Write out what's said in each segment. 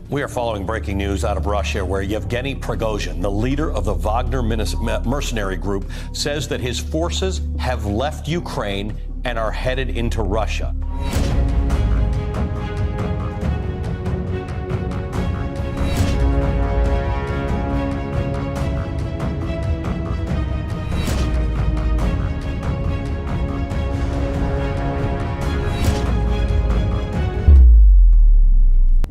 We are following breaking news out of Russia where Yevgeny Prigozhin, the leader of the Wagner mercenary group, says that his forces have left Ukraine and are headed into Russia.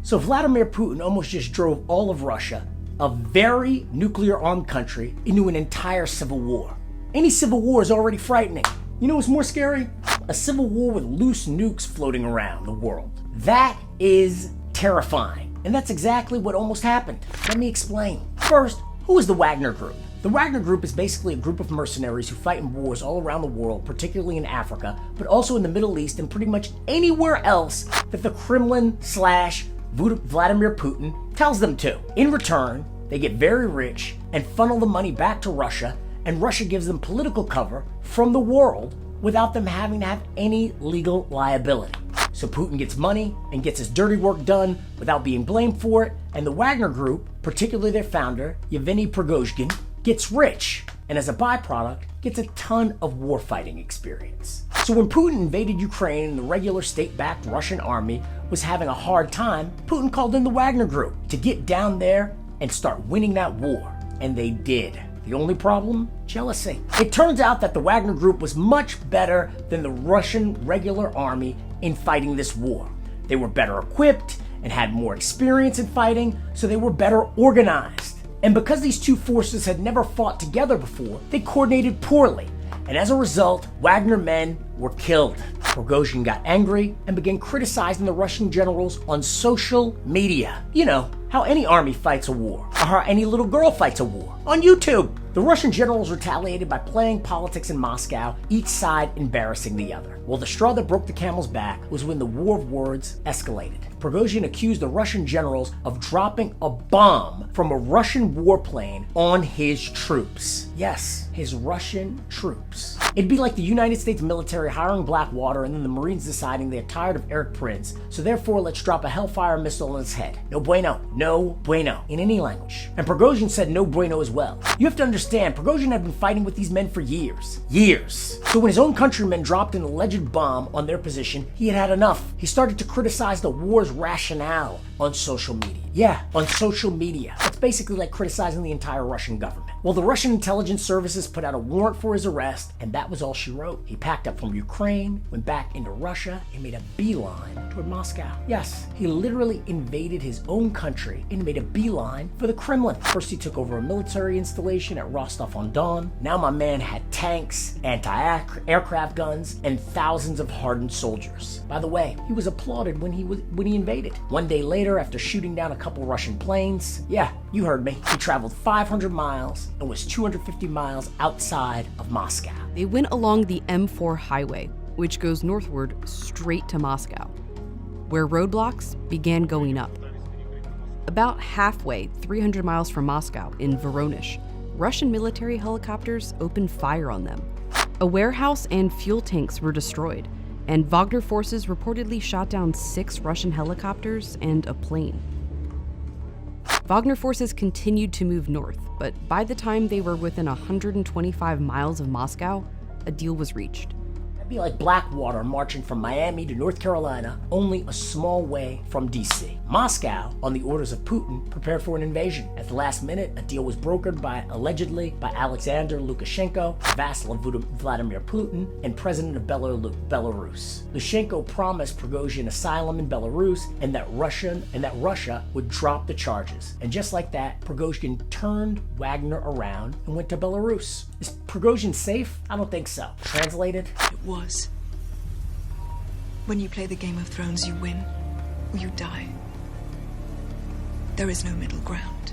So Vladimir Putin almost just drove all of Russia, a very nuclear-armed country, into an entire civil war. Any civil war is already frightening. You know what's more scary? A civil war with loose nukes floating around the world. That is terrifying. And that's exactly what almost happened. Let me explain. First, who is the Wagner Group? The Wagner Group is basically a group of mercenaries who fight in wars all around the world, particularly in Africa, but also in the Middle East and pretty much anywhere else that the Kremlin/Vladimir Putin tells them to. In return, they get very rich and funnel the money back to Russia, and Russia gives them political cover from the world without them having to have any legal liability. So Putin gets money and gets his dirty work done without being blamed for it, and the Wagner Group, particularly their founder, Yevgeny Prigozhin, gets rich, and as a byproduct, gets a ton of warfighting experience. So when Putin invaded Ukraine and the regular state-backed Russian army was having a hard time, Putin called in the Wagner Group to get down there and start winning that war. And they did. The only problem? Jealousy. It turns out that the Wagner Group was much better than the Russian regular army in fighting this war. They were better equipped and had more experience in fighting, so they were better organized. And because these two forces had never fought together before, they coordinated poorly. And as a result, Wagner men were killed. Prigozhin got angry and began criticizing the Russian generals on social media. You know, how any army fights a war, or how any little girl fights a war, on YouTube. The Russian generals retaliated by playing politics in Moscow, each side embarrassing the other. Well, the straw that broke the camel's back was when the war of words escalated. Prigozhin accused the Russian generals of dropping a bomb from a Russian warplane on his troops. Yes, his Russian troops. It'd be like the United States military hiring Blackwater and then the Marines deciding they're tired of Eric Prince, so therefore let's drop a Hellfire missile on his head. No bueno. No bueno. In any language. And Prigozhin said no bueno as well. You have to understand, Prigozhin had been fighting with these men for years. Years. So when his own countrymen dropped an alleged bomb on their position, he had had enough. He started to criticize the war's rationale on social media. Yeah, on social media. It's basically like criticizing the entire Russian government. Well, the Russian intelligence services put out a warrant for his arrest, and that was all she wrote. He packed up from Ukraine, went back into Russia, and made a beeline toward Moscow. Yes, he literally invaded his own country and made a beeline for the Kremlin. First, he took over a military installation at Rostov-on-Don. Now my man had tanks, anti-aircraft guns, and thousands of hardened soldiers. By the way, he was applauded when he invaded. One day later, after shooting down a couple Russian planes, yeah, you heard me, he traveled 500 miles and was 250 miles outside of Moscow. They went along the M4 highway, which goes northward straight to Moscow, where roadblocks began going up. About halfway, 300 miles from Moscow, in Voronezh, Russian military helicopters opened fire on them. A warehouse and fuel tanks were destroyed, and Wagner forces reportedly shot down 6 Russian helicopters and a plane. Wagner forces continued to move north, but by the time they were within 125 miles of Moscow, a deal was reached. That'd be like Blackwater marching from Miami to North Carolina, only a small way from DC. Moscow, on the orders of Putin, prepared for an invasion. At the last minute, a deal was brokered allegedly by Alexander Lukashenko, vassal of Vladimir Putin, and president of Belarus. Lukashenko promised Prigozhin asylum in Belarus and that Russia would drop the charges. And just like that, Prigozhin turned Wagner around and went to Belarus. Is Prigozhin safe? I don't think so. Translated? It was. When you play the Game of Thrones, you win or you die. There is no middle ground.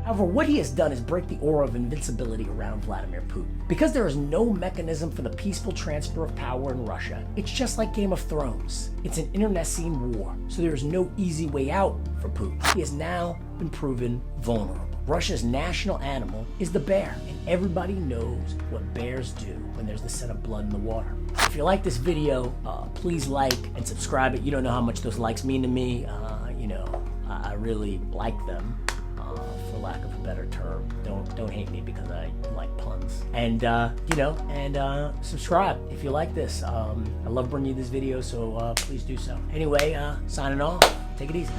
However, what he has done is break the aura of invincibility around Vladimir Putin. Because there is no mechanism for the peaceful transfer of power in Russia, it's just like Game of Thrones. It's an internecine war, so there is no easy way out for Putin. He has now been proven vulnerable. Russia's national animal is the bear, and everybody knows what bears do when there's the scent of blood in the water. If you like this video, please like and subscribe it. You don't know how much those likes mean to me. I really like them, for lack of a better term. Don't hate me because I like puns. And subscribe if you like this. I love bringing you this video, so please do so. Anyway, signing off. Take it easy.